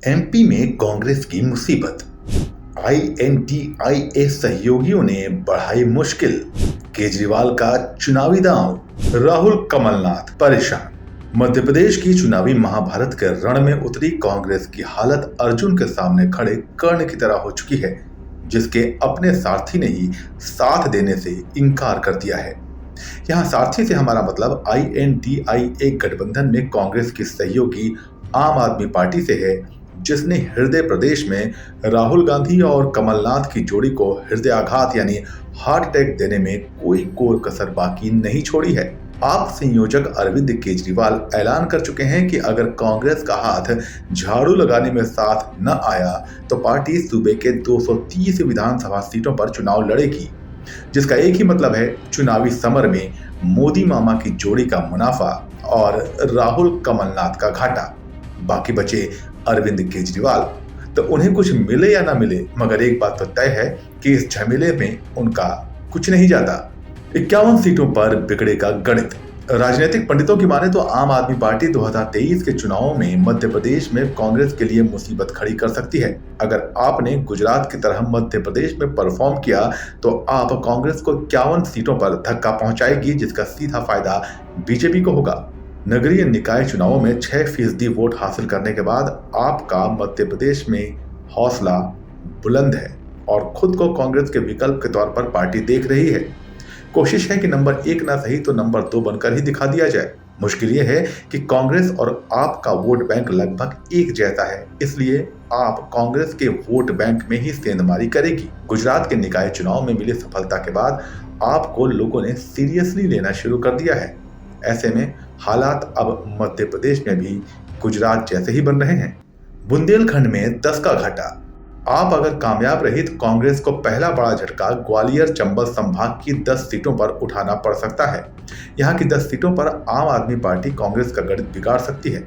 MP में कांग्रेस की मुसीबत। आईएनटीआईए सहयोगियों ने बढ़ाई मुश्किल। केजरीवाल का चुनावी दांव। राहुल कमलनाथ परेशान। मध्य प्रदेश की चुनावी महाभारत के रण में उतरी कांग्रेस की हालत अर्जुन के सामने खड़े कर्ण की तरह हो चुकी है, जिसके अपने सारथी ने ही साथ देने से इनकार कर दिया है। यहाँ सारथी से हमारा मतलब आईएनटीआईए गठबंधन में कांग्रेस की सहयोगी आम आदमी पार्टी से है, जिसने हृदय प्रदेश में राहुल गांधी और कमलनाथ की जोड़ी को हृदयाघात यानी हार्ट अटैक देने में कोई कोर कसर बाकी नहीं छोड़ी है। आप संयोजक अरविंद केजरीवाल ऐलान कर चुके हैं कि अगर कांग्रेस का हाथ झाड़ू लगाने में साथ न आया तो पार्टी सूबे के 230 विधानसभा सीटों पर चुनाव लड़ेगी, जिसका एक ही मतलब है चुनावी समर में मोदी मामा की जोड़ी का मुनाफा और राहुल कमलनाथ का घाटा। बाकी बचे अरविंद केजरीवाल, तो उन्हें कुछ मिले या ना मिले, मगर एक बात तो तय है कि इस झमेले में उनका कुछ नहीं जाता। 51 सीटों पर बिगड़ेगा गणित। राजनीतिक पंडितों की माने तो आम आदमी पार्टी 2023 के चुनावों में मध्य प्रदेश में कांग्रेस के लिए मुसीबत खड़ी कर सकती है। अगर आपने गुजरात की तरह मध्य प्रदेश में परफॉर्म किया तो आप कांग्रेस को 51 सीटों पर धक्का पहुंचाएगी, जिसका सीधा फायदा बीजेपी को होगा। नगरीय निकाय चुनावों में 6% वोट हासिल करने के बाद आपका मध्य प्रदेश में हौसला बुलंद है और खुद को कांग्रेस के विकल्प के तौर पर पार्टी देख रही है। कोशिश है कि नंबर 1 ना सही तो नंबर 2 बनकर ही दिखा दिया जाए। मुश्किल यह है कि कांग्रेस और आप का वोट बैंक लगभग एक जैसा है, इसलिए आप कांग्रेस के वोट बैंक में ही सेंधमारी करेगी। गुजरात के निकाय चुनाव में मिली सफलता के बाद आपको लोगों ने सीरियसली लेना शुरू कर दिया है। ऐसे में हालात अब मध्य प्रदेश में भी गुजरात जैसे ही बन रहे हैं। बुंदेलखंड में 10 का घाटा। आप अगर कामयाब रही तो कांग्रेस को पहला बड़ा झटका ग्वालियर चंबल संभाग की 10 सीटों पर उठाना पड़ सकता है। यहाँ की 10 सीटों पर आम आदमी पार्टी कांग्रेस का गणित बिगाड़ सकती है।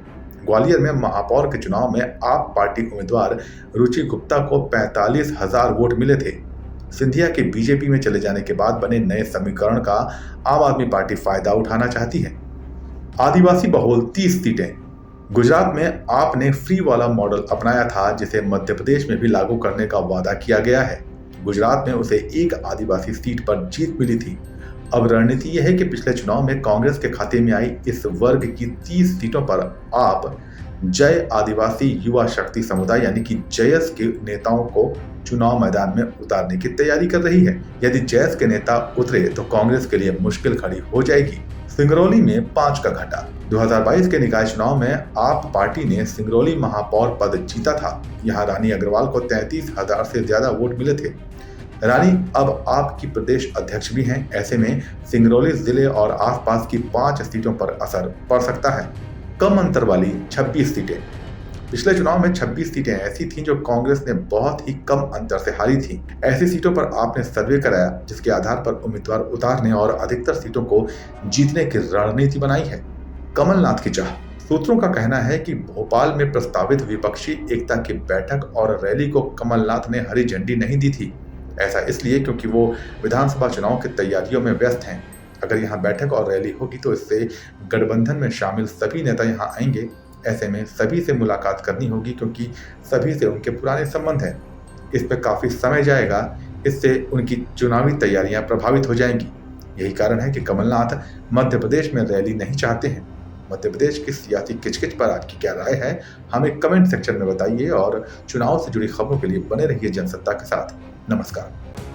ग्वालियर में महापौर के चुनाव में आप पार्टी उम्मीदवार रुचि गुप्ता को 45,000 वोट मिले थे। सिंधिया के बीजेपी में चले जाने के बाद बने नए समीकरण का आम आदमी पार्टी फायदा उठाना चाहती है। आदिवासी बहुल 30 सीटें। गुजरात में आपने फ्री वाला मॉडल अपनाया था, जिसे मध्य प्रदेश में भी लागू करने का वादा किया गया है। गुजरात में उसे एक आदिवासी सीट पर जीत मिली थी। अब रणनीति यह है कि पिछले चुनाव में कांग्रेस के खाते में आई इस वर्ग की 30 सीटों पर आप जय आदिवासी युवा शक्ति समुदाय यानी कि जयस के नेताओं को चुनाव मैदान में उतारने की तैयारी कर रही है। यदि जयस के नेता उतरे तो कांग्रेस के लिए मुश्किल खड़ी हो जाएगी। सिंगरौली में 5 का घाटा। 2022 के निकाय चुनाव में आप पार्टी ने सिंगरौली महापौर पद जीता था। यहाँ रानी अग्रवाल को 33,000 से ज्यादा वोट मिले थे। रानी अब आपकी प्रदेश अध्यक्ष भी हैं। ऐसे में सिंगरौली जिले और आसपास की 5 सीटों पर असर पड़ सकता है। कम अंतर वाली 26 सीटें। पिछले चुनाव में 26 सीटें ऐसी थीं जो कांग्रेस ने बहुत ही कम अंतर से हारी थी। ऐसी सीटों पर आपने सर्वे कराया, जिसके आधार पर उम्मीदवार उतारने और अधिकतर सीटों को जीतने की रणनीति बनाई है। कमलनाथ की चाह। सूत्रों का कहना है कि भोपाल में प्रस्तावित विपक्षी एकता की बैठक और रैली को कमलनाथ ने हरी झंडी नहीं दी थी। ऐसा इसलिए क्योंकि वो विधानसभा चुनाव की तैयारियों में व्यस्त हैं। अगर यहाँ बैठक और रैली होगी तो इससे गठबंधन में शामिल सभी नेता यहाँ आएंगे। ऐसे में सभी से मुलाकात करनी होगी, क्योंकि सभी से उनके पुराने संबंध हैं। इस पर काफी समय जाएगा। इससे उनकी चुनावी तैयारियां प्रभावित हो जाएंगी। यही कारण है कि कमलनाथ मध्य प्रदेश में रैली नहीं चाहते हैं। मध्य प्रदेश की सियासी किचकिच पर आपकी क्या राय है, हमें कमेंट सेक्शन में बताइए और चुनाव से जुड़ी खबरों के लिए बने रहिए जनसत्ता के साथ। नमस्कार।